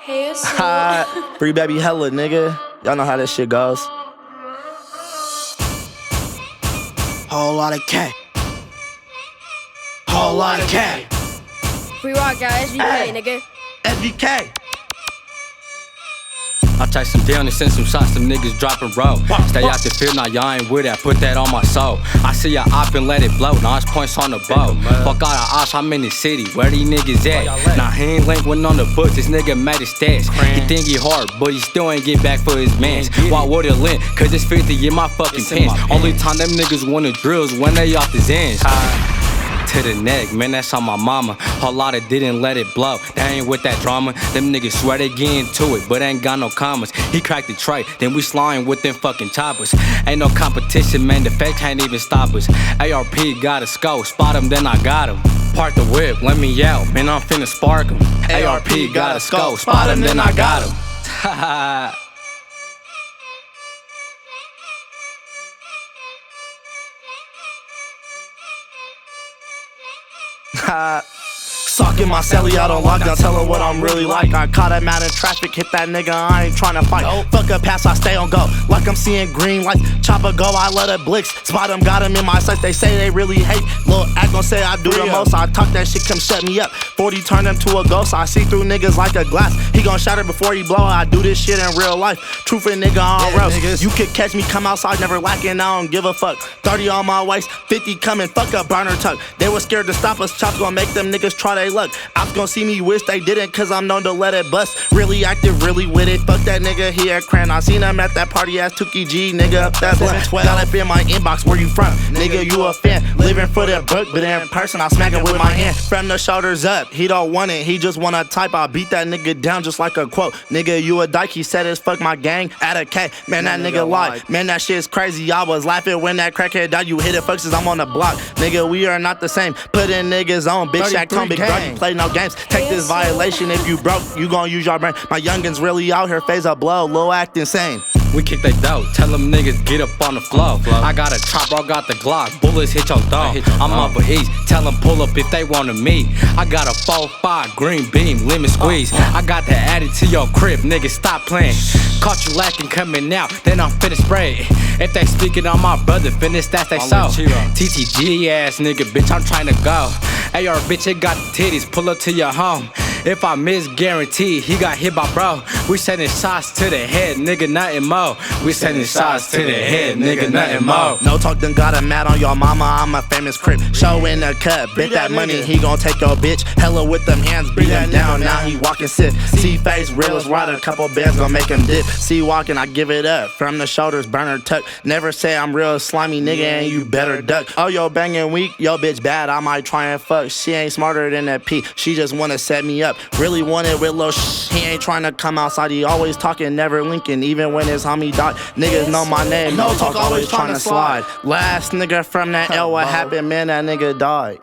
Hey, so Free baby hella, nigga. Y'all know how this shit goes. Whole lot of K. Whole lot of K. free rock, guys. SVK, nigga. SVK. I chase them down and send some shots, them niggas dropping roll. Stay out the field, now y'all ain't with that, put that on my soul. I see ya op and let it blow, now it's points on the bow. Fuck all the ops, I'm in the city, where these niggas at? Now he ain't linked with on the books, this nigga made his stats. He think he hard, but he still ain't get back for his mans. Why would it lint? Cause it's 50 in my fucking pants. Only time them niggas wanna drills when they off his ends. To the neck, man, that's on my mama. Whole lot of didn't let it blow. They ain't with that drama. Them niggas swear they get into it, but ain't got no commas. He cracked the tray, then we slime with them fucking choppers. Ain't no competition, man, the fake can't even stop us. ARP got a scope, spot him, then I got him. Park the whip, let me out, man, I'm finna spark him. ARP got a scope, spot him, then I got him. Haha. Sucking my celly out on lockdown, tell her what I'm really like. I caught him out in traffic, hit that nigga, I ain't tryna fight. Fuck a pass, I stay on go, like I'm seeing green lights. Chopper go, I let it blitz. Spot him, got him in my sights, they say they really hate. Lil' act gon' say I do the most, I talk that shit, come shut me up. 40 turn him to a ghost, I see through niggas like a glass. He gon' shatter before he blow, I do this shit in real life. Truth and nigga on roast. You could catch me, come outside, never lacking, I don't give a fuck. 30 on my waist, 50 coming, fuck a burner tuck. They was scared to stop us, chops gon' make them niggas try they luck. Ops gon' see me, wish they didn't, cause I'm known to let it bust. Really active, really with it. Fuck that nigga, he a cran. I seen him at that party ass Tookie G, nigga, up that blunt. Got up in my inbox, where you from? Nigga, you a fan. Living for the book, but in person, I smack it with my hand. From the shoulders up, he don't want it, he just wanna type. I beat that nigga down just like a quote. Nigga, you a dyke, he said it's fuck my gang at a K. Man, that nigga lied. Man, that shit's crazy. I was laughing when that crackhead died. You hit it, folks, I'm on the block. Nigga, we are not the same. Putting niggas on, big Shaq, come big bro, you play no games. Take this violation, if you broke, you gon' use your brain. My youngins really out here, phase up blow, low act insane. We kick they dough, tell them niggas get up on the floor. I got a chopper, I got the Glock, bullets hit your dome. I'm up a east, tell them pull up if they wanna meet. I got a 4-5 green beam, lemon squeeze. I got to add it to your crib, niggas stop playing. Caught you lacking coming out, then I'm finna spray it. If they speaking on my brother, finish that's they so. TTG ass nigga, bitch, I'm tryna go. AR bitch, it got the titties, pull up to your home. If I miss, guaranteed, he got hit by bro. We sending shots to the head, nigga, nothing more. We sending shots to the head, nigga, nothing more. NoTalk done got him mad on your mama, I'm a famous crip. Show in the cut, bet that money, he gon' take your bitch. Hella with them hands, beat him down, now he walking sick. See face, real is right, a couple bands gon' make him dip. See walking, I give it up, from the shoulders, burner tuck. Never say I'm real slimy nigga and you better duck. Oh, yo banging weak, yo bitch bad, I might try and fuck. She ain't smarter than that P, she just wanna set me up. Really want it with lil' he ain't tryna come outside, he always talking, never linking, even when his homie died. Niggas know my name, NoTalk always tryna slide. Last nigga from that L, what happened, man, that nigga died.